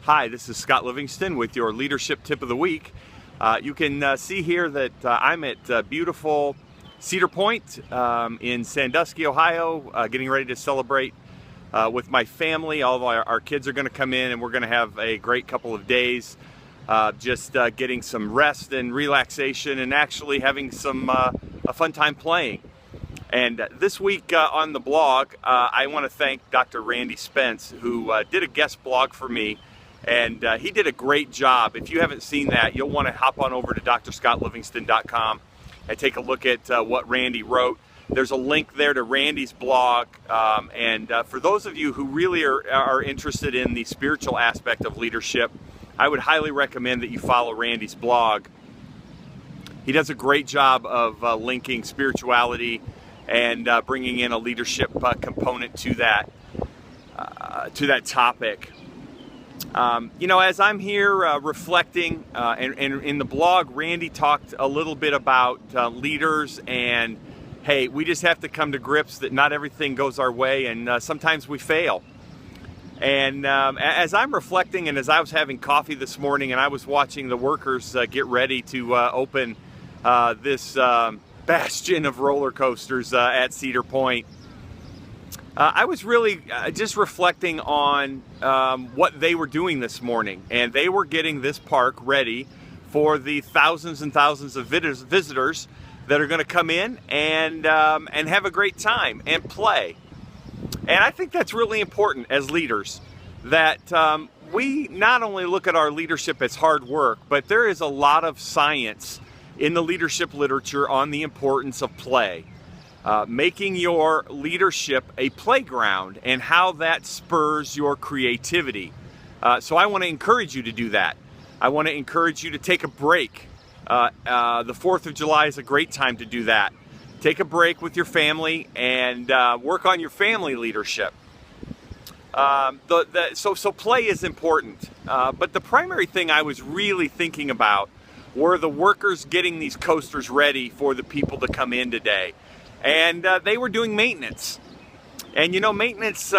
Hi, this is Scott Livingston with your Leadership Tip of the Week. You can see here that I'm at beautiful Cedar Point in Sandusky, Ohio, getting ready to celebrate with my family. All of our kids are going to come in and we're going to have a great couple of days just getting some rest and relaxation and actually having a fun time playing. And this week on the blog, I want to thank Dr. Randy Spence, who did a guest blog for me. And he did a great job. If you haven't seen that, you'll want to hop on over to drscottlivingston.com and take a look at what Randy wrote. There's a link there to Randy's blog. And for those of you who really are interested in the spiritual aspect of leadership, I would highly recommend that you follow Randy's blog. He does a great job of linking spirituality and bringing in a leadership component to that topic. As I'm here reflecting, and in the blog, Randy talked a little bit about leaders and, hey, we just have to come to grips that not everything goes our way and sometimes we fail. And as I'm reflecting and as I was having coffee this morning and I was watching the workers get ready to open this bastion of roller coasters at Cedar Point, I was really just reflecting on what they were doing this morning, and they were getting this park ready for the thousands and thousands of visitors that are going to come in and have a great time and play. And I think that's really important as leaders, that we not only look at our leadership as hard work, but there is a lot of science in the leadership literature on the importance of play. Making your leadership a playground and how that spurs your creativity. So I want to encourage you to do that. I want to encourage you to take a break. The 4th of July is a great time to do that. Take a break with your family and work on your family leadership. So play is important. But the primary thing I was really thinking about were the workers getting these coasters ready for the people to come in today. And they were doing maintenance. And maintenance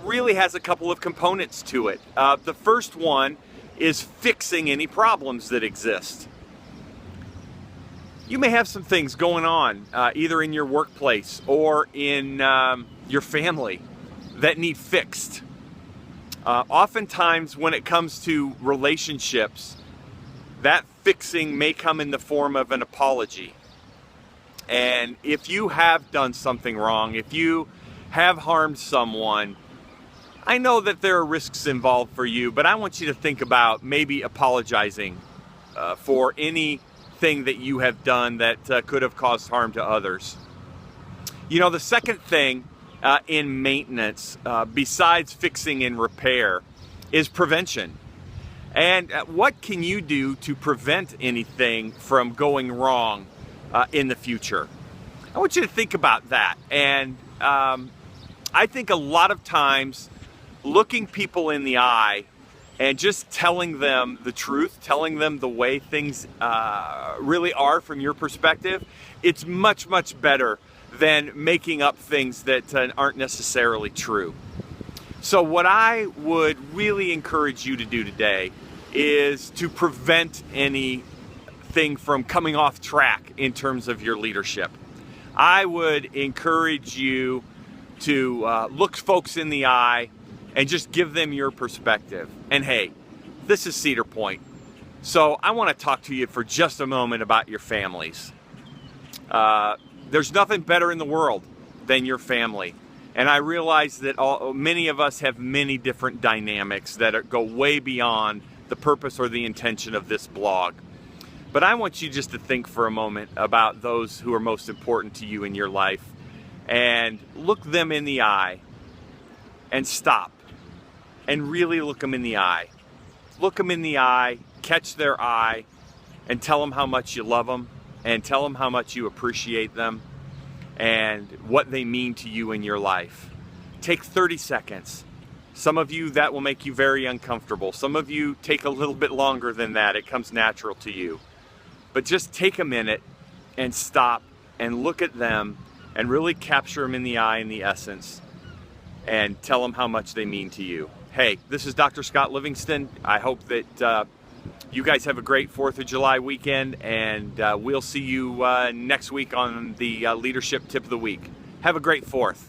really has a couple of components to it. The first one is fixing any problems that exist. You may have some things going on, either in your workplace or in your family, that need fixed. Oftentimes when it comes to relationships, that fixing may come in the form of an apology. And if you have done something wrong, if you have harmed someone, I know that there are risks involved for you, but I want you to think about maybe apologizing for anything that you have done that could have caused harm to others. The second thing in maintenance, besides fixing and repair, is prevention. And what can you do to prevent anything from going wrong in the future? I want you to think about that. And I think a lot of times looking people in the eye and just telling them the truth, telling them the way things really are from your perspective, it's much, much better than making up things that aren't necessarily true. So what I would really encourage you to do today is to prevent anything from coming off track in terms of your leadership. I would encourage you to look folks in the eye and just give them your perspective. And hey, this is Cedar Point, so I want to talk to you for just a moment about your families. There's nothing better in the world than your family. And I realize that many of us have many different dynamics that go way beyond the purpose or the intention of this blog. But I want you just to think for a moment about those who are most important to you in your life and look them in the eye and stop and really look them in the eye. Look them in the eye, catch their eye, and tell them how much you love them and tell them how much you appreciate them and what they mean to you in your life. Take 30 seconds. Some of you, that will make you very uncomfortable. Some of you take a little bit longer than that. It comes natural to you. But just take a minute and stop and look at them and really capture them in the eye and the essence and tell them how much they mean to you. hey, this is Dr. Scott Livingston. I hope that you guys have a great 4th of July weekend, and we'll see you next week on the Leadership Tip of the Week. Have a great 4th.